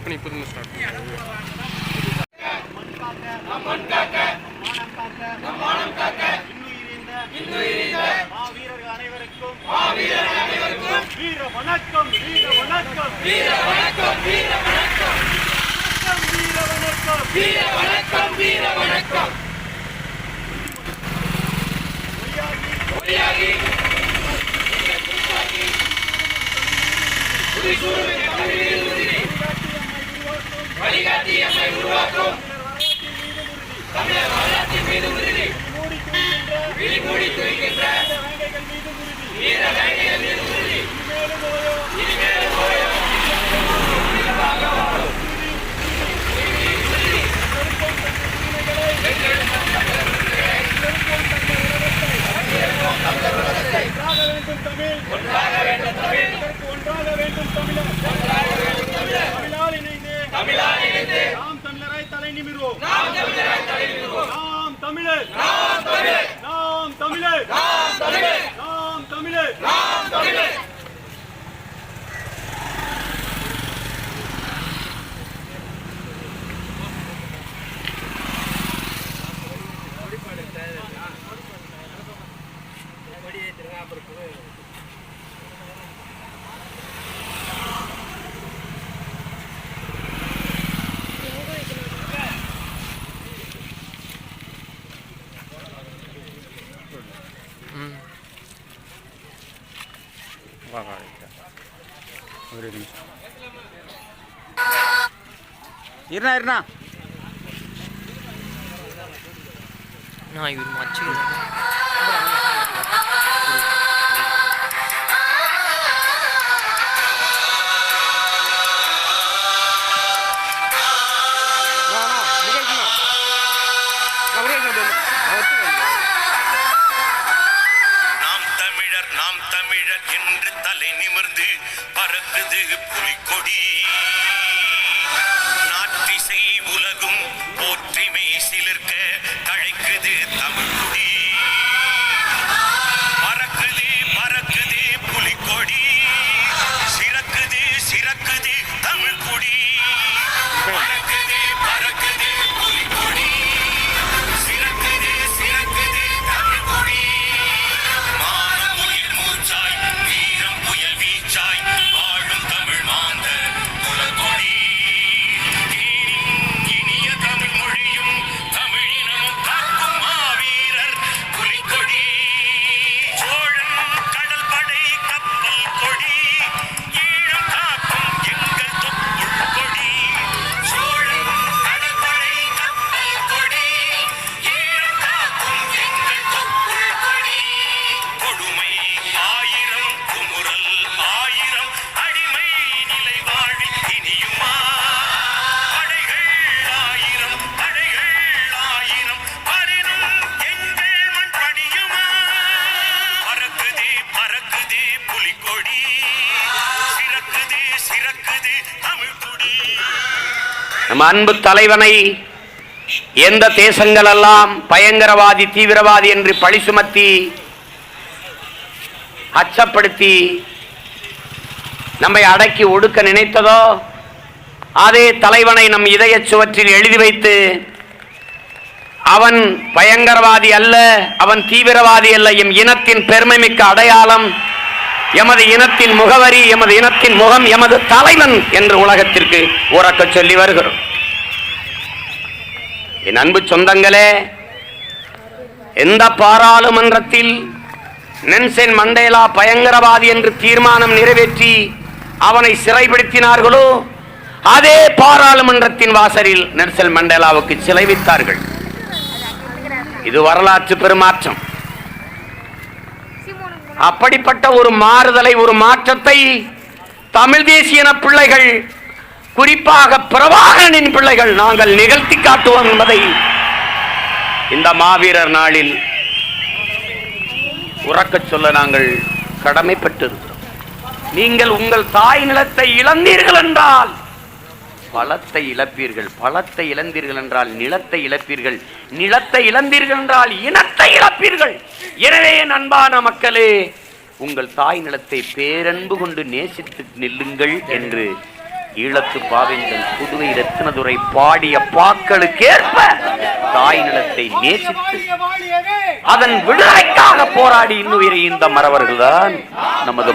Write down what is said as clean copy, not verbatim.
பண்ணி புதுமை ஸ்டார்ட் வழிகாட்டி எம்மை உருவாக்கும் தமிழர் வரலாற்றின் மீது உறுதி விழிமூடி துயிக்கின்ற வீர வேங்கைகள் மீது உறுதி இனிமேலும் ஓயும் ஒன்றாக வேண்டும் தமிழ் தமிழால் இணைந்து நாம் தமிழராய் தலை நிமிர்வோம் நாம் தமிழர் இருண்ணா நான் இவர் மச்சு நாம் தமிழர் என்று தலை நிமிர்ந்து பறக்குது புலிக்கொடி நாட்டிசை உலகும் போற்றிமை சிலிர்க்க தழைக்குது தமிழ்குடி பறக்குது புலிக்கொடி சிறக்குது தமிழ்குடி பறக்குது புலிக்கொடி சிறக்குது தமிழ்குடி வீரம் புயல் வீச்சாய் வாழும் தமிழ் மாந்த குலக்கொடி இனிய தமிழ் மொழியும் தமிழினமும் காக்கும் மாவீரர் புலிக்கொடி சோழன் கடல் படை கப்பல் கொடி ஈழம் காக்கும் எங்கள் தொப்புள் கொடி சோழன் கடல் படை கப்பல் கொடி ஈழம் காக்கும் எங்கள் தொப்புள் கொடி கொடுமை ஆயிரம் குமுறல் ஆயிரம் அடிமை நிலை வாழ்வில் இனியுமா படைகள் ஆயிரம் பரினும் எங்கள் மண் பணியுமா பறக்குது புலிக்கொடி சிறக்குது தமிழ்குடி. நம் அன்பு தலைவனை எந்த தேசங்கள் எல்லாம் பயங்கரவாதி தீவிரவாதி என்று பழி சுமத்தி அச்சப்படுத்தி நம்மை அடக்கி ஒடுக்க நினைத்ததோ அதே தலைவனை நம் இதய சுவற்றில் எழுதி வைத்து அவன் பயங்கரவாதி அல்ல, அவன் தீவிரவாதி அல்ல, எம் இனத்தின் பெருமை மிக்க அடையாளம், எமது இனத்தின் முகவரி, எமது இனத்தின் முகம், எமது தலைவன் என்று உலகத்திற்கு உறக்க சொல்லி வருகிறோம். என் அன்பு சொந்தங்களே, எந்த பாராளுமன்றத்தில் நெல்சன் மண்டேலா பயங்கரவாதி என்று தீர்மானம் நிறைவேற்றி அவனை சிறைப்படுத்தினார்களோ அதே பாராளுமன்றத்தின் வாசலில் நெல்சன் மண்டேலாவுக்கு சிலை வைத்தார்கள். இது வரலாற்று பெருமாற்றம். அப்படிப்பட்ட ஒரு மாறுதலை, ஒரு மாற்றத்தை தமிழ் தேசிய பிள்ளைகள், குறிப்பாக பிரபாகரனின் பிள்ளைகள் நாங்கள் நிகழ்த்தி காட்டுவோம் என்பதை இந்த மாவீரர் நாளில் உறக்கச் சொல்ல நாங்கள் கடமைப்பட்டிருக்கிறோம். நீங்கள் உங்கள் தாய் நிலத்தை இழந்தீர்கள் என்றால் பலத்தை இழப்பீர்கள், பலத்தை இழந்தீர்கள் என்றால் நிலத்தை இழப்பீர்கள், நிலத்தை இழந்தீர்கள் என்றால் இனத்தை இழப்பீர்கள். எனவே என் அன்பான மக்களே, உங்கள் தாய் நிலத்தை பேரன்பு கொண்டு நேசித்து நில்லுங்கள் என்று ஈழத்து பாவேந்தன் புதுவை ரத்தினதுரை பாடிய பாக்களுக்கேற்ப தாய் நிலத்தை நேசித்து அதன் விடுதலைக்காக போராடி இன்னுயிரை இந்த மறவர்கள்தான் நமது